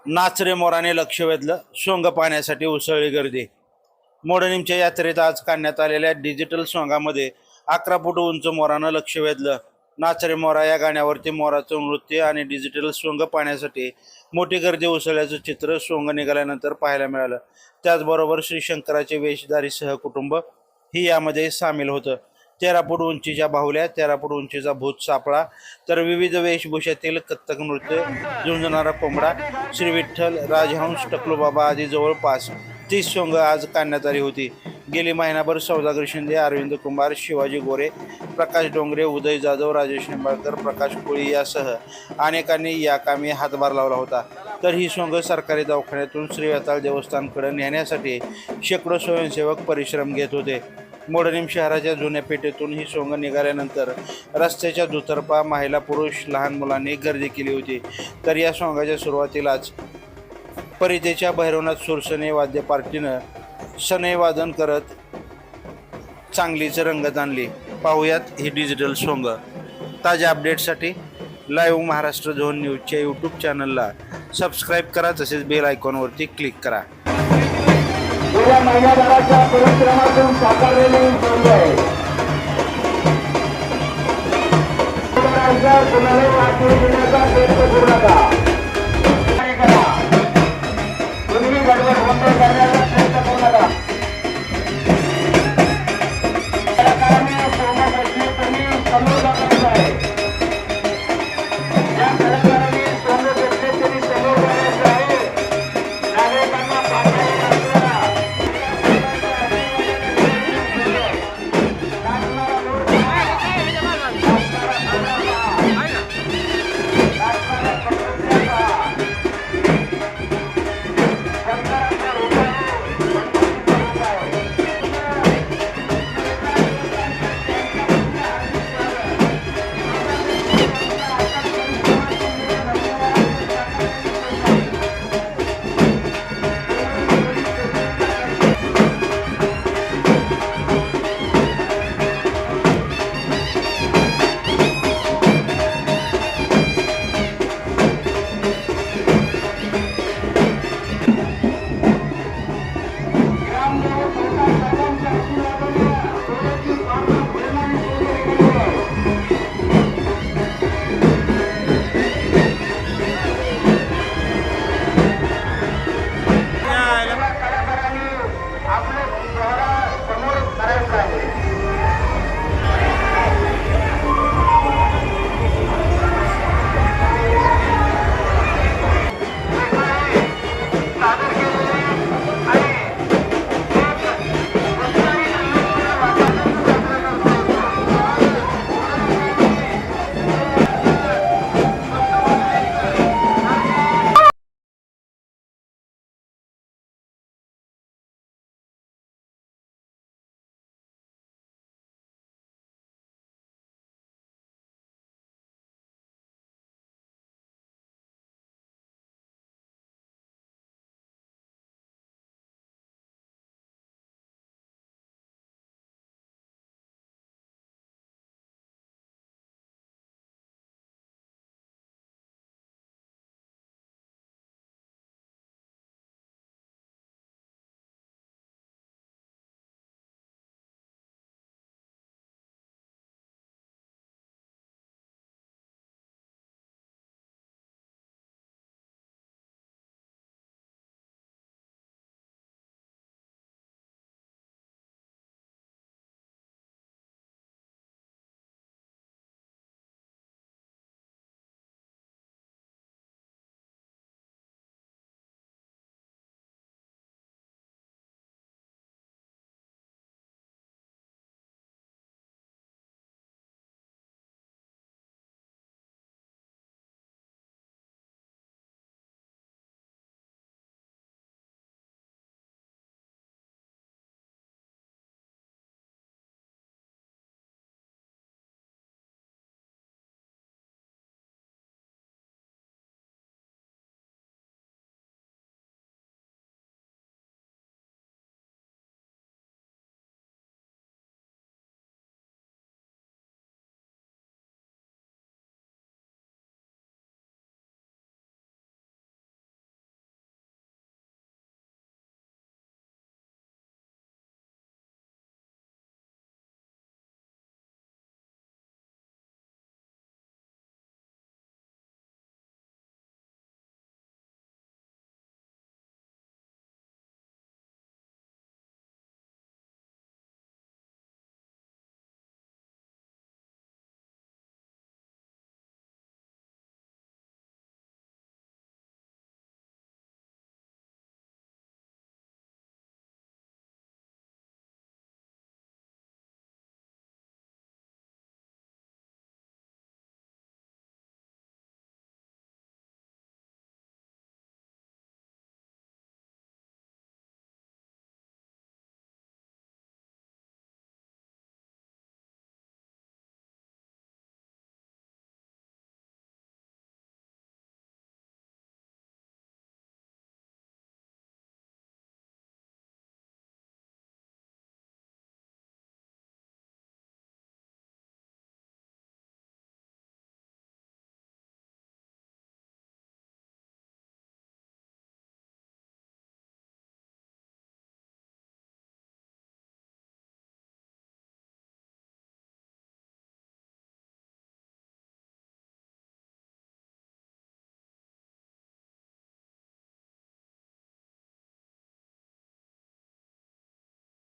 नाचरे मोराने लक्ष वेधलं, सोंग पाहण्यासाठी उसळली गर्दी। मोडणीमच्या यात्रेत आज काढण्यात आलेल्या डिजिटल सोंगामध्ये 11 फूट उंच मोरानं लक्ष वेधलं। नाचरे मोरा या गाण्यावरती मोराचं नृत्य आणि डिजिटल सोंग पाहण्यासाठी मोठी गर्दी उसळल्याचं चित्र सोंग निघाल्यानंतर पाहायला मिळालं। त्याचबरोबर श्री शंकराचे वेशधारी सहकुटुंब ही यामध्ये सामील होतं। 13 फूट उंचीच्या बाहुल्या, 13 फूट उंचीचा भूत सापळा, तर विविध वेशभूषेतील कथ्थक नृत्य, झुंजणारा कोंबडा, श्री विठ्ठल, राजहंस, टकलूबाबा आदी जवळपास 30 सोंग आज काढण्यात आली होती। गेली महिनाभर सौदागर शिंदे, अरविंद कुमार, शिवाजी गोरे, प्रकाश डोंगरे, उदय जाधव, राजेश निंबाळकर, प्रकाश कोळी यासह अनेकांनी या कामी हातभार लावला होता। तर ही सोंग सरकारी दवाखान्यातून श्री वेताळ देवस्थानकडे नेण्यासाठी शेकडो स्वयंसेवक परिश्रम घेत होते। मोडणीम शहराच्या जुन्या पेठेतून ही सोंग निघाल्यानंतर रस्त्याच्या दुतर्फा महिला, पुरुष, लहान मुलांनी गर्दी केली होती। तर या सोंगाच्या सुरुवातीलाच परितेच्या भैरवनाथ सुरसने वाद्य पार्टीनं सनई वादन करत चांगलीच रंगत आणली। पाहूयात ही डिजिटल सोंग। ताज्या अपडेटसाठी लाईव्ह महाराष्ट्र झोन न्यूजच्या यूट्यूब चॅनलला सबस्क्राईब करा, तसेच बेल आयकॉनवरती क्लिक करा। गेल्या महिन्याभराच्या परिश्रमातून साकारलेली सोंग आहे। कुणालाही वाटून देण्याचा प्रयत्न करू नका।